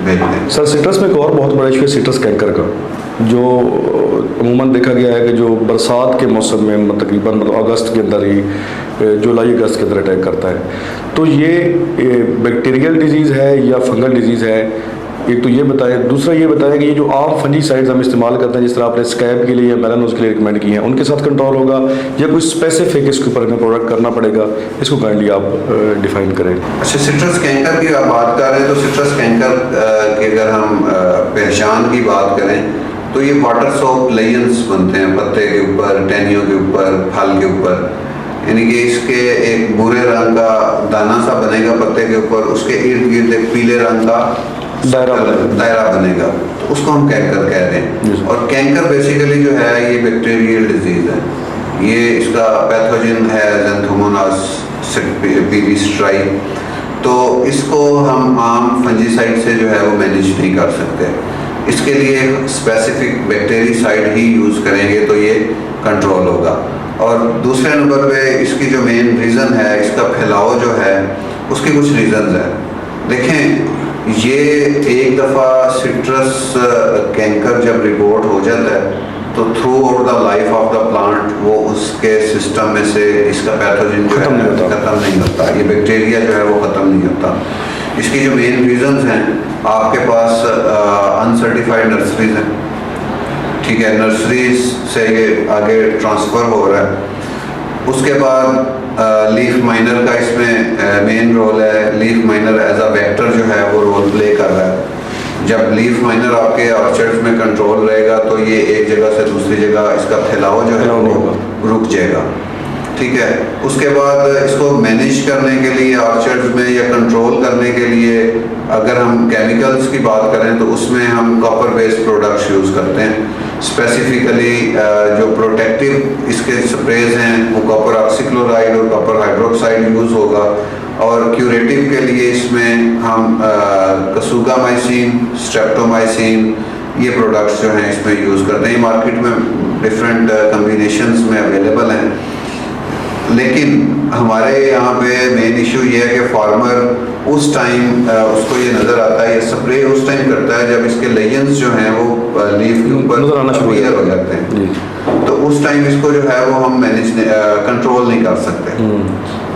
भेज दें। Sir citrus में एक और बहुत बड़ा इशू है सिट्रस कैंकर का, जो अमूमन देखा गया है कि जो बरसात के मौसम में तकरीबन अगस्त के अंदर ही, जुलाई अगस्त के अंदर अटैक करता है। तो ये बैक्टीरियल डिजीज़ है या फंगल डिजीज़ है, एक तो ये बताएं। दूसरा ये बताएं कि ये जो आम फंजीसाइड्स हम इस्तेमाल करते हैं, जिस तरह आपने स्कैब के लिए या मेलानोज के लिए रिकमेंड किए हैं, उनके साथ कंट्रोल होगा या कोई स्पेसिफिक इसके ऊपर हमें प्रोडक्ट करना पड़ेगा? इसको काइंडली आप डिफाइन करें। अच्छा, सिट्रस कैंकर की आप बात कर रहे हैं, तो सिट्रस कैंकर की अगर हम पहचान की बात करें तो ये वाटर सोप लेयंस बनते हैं पत्ते के ऊपर, टहनियों के ऊपर, फल के ऊपर। यानी कि इसके एक भूरे रंग का दाना सा बनेगा पत्ते के ऊपर, उसके इर्द गिर्द एक पीले रंग का दायरा बनेगा, तो उसको हम कैंकर कह रहे हैं। और कैंकर बेसिकली जो है ये बैक्टीरियल डिजीज है। ये इसका पैथोजन है ज़ैंथोमोनास पिलीस्ट्राई। तो इसको हम आम फंजीसाइड से जो है वो मैनेज नहीं कर सकते। इसके लिए स्पेसिफिक बैक्टीरियासाइड ही यूज़ करेंगे तो ये कंट्रोल होगा। और दूसरे नंबर पे इसकी जो मेन रीज़न है, इसका फैलाव जो है, उसके कुछ रीज़न्स हैं। देखें, ये एक दफ़ा सिट्रस कैंकर जब रिपोर्ट हो जाता है तो through out the life of the plant वो उसके सिस्टम में से इसका पैथोजन जो है ख़त्म नहीं होता, ये बैक्टीरिया जो है वो ख़त्म नहीं होता। इसकी जो मेन रीज़न्स हैं, आपके पास अनसर्टिफाइड नर्सरीज हैं, ठीक है, नर्सरीज से ये आगे ट्रांसफ़र हो रहा है। उसके बाद लीफ माइनर का इसमें मेन रोल है। Leaf miner as a vector जो है वो रोल प्ले कर रहा है। जब लीफ माइनर आपके ऑर्चर्ड्स में कंट्रोल रहेगा तो ये एक जगह से दूसरी जगह इसका फैलाव जो है वो रुक जाएगा, ठीक है। उसके बाद इसको मैनेज करने के लिए ऑर्चर्ड्स में या कंट्रोल करने के लिए अगर हम केमिकल्स की बात करें तो उसमें हम कॉपर बेस्ड प्रोडक्ट्स यूज़ करते हैं। स्पेसिफिकली जो प्रोटेक्टिव इसके स्प्रेज हैं वो कॉपर ऑक्सीक्लोराइड और कॉपर हाइड्रोक्साइड यूज़ होगा। और क्यूरेटिव के लिए इसमें हम कसूगामाइसिन, स्ट्रेप्टोमाइसिन, ये प्रोडक्ट्स जो हैं इसमें यूज़ करते हैं। मार्केट में डिफरेंट कम्बिनेशंस में अवेलेबल हैं, लेकिन हमारे यहाँ पे मेन इशू ये है कि फार्मर उस टाइम उसको ये नज़र आता है, ये स्प्रे उस टाइम करता है जब इसके लेयंस जो हैं वो लीफ के ऊपर अपीयर हो जाते हैं। तो उस टाइम इसको जो है वो हम कंट्रोल नहीं कर सकते,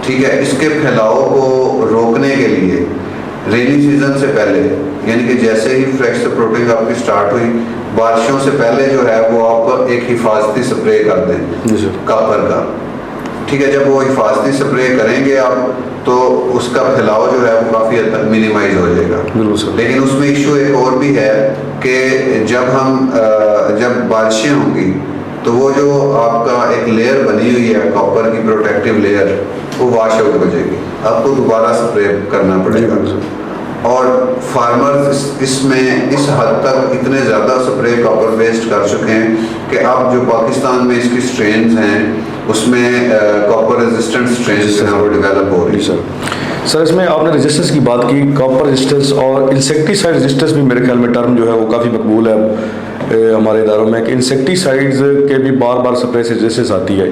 ठीक है। इसके फैलाव को रोकने के लिए रेनी सीजन से पहले, यानी कि जैसे ही फ्रेश प्रोटिंग आपकी स्टार्ट हुई, बारिशों से पहले जो है वो आप एक हिफाजती स्प्रे कर दें कॉपर का, ठीक है। जब वो हिफाजती स्प्रे करेंगे आप तो उसका फैलाव जो है वो काफ़ी हद तक मिनिमाइज हो जाएगा। लेकिन उसमें इशू एक और भी है कि जब बारिशें होंगी तो वो जो आपका एक लेयर बनी हुई है कॉपर की प्रोटेक्टिव लेयर, वो वॉश आउट हो जाएगी, आपको दोबारा स्प्रे करना पड़ेगा। और फार्मर्स इसमें इस हद तक इतने ज़्यादा स्प्रे कॉपर बेस्ड कर चुके हैं कि अब जो पाकिस्तान में इसकी स्ट्रेन्स हैं उसमें कॉपर रेजिस्टेंट स्ट्रेन्स जो हैं वो डेवलप हो रही है। सर इसमें आपने रेजिस्टेंस की बात की, कॉपर रेजिस्टेंस और इंसेक्टिसाइड रेजिस्टेंस भी मेरे ख्याल में टर्म जो है वो काफ़ी मकबूल है हमारे इदारों में, कि इंसेक्टिसाइड्स के भी बार बार स्प्रे से रेजिस्टेंस आती है।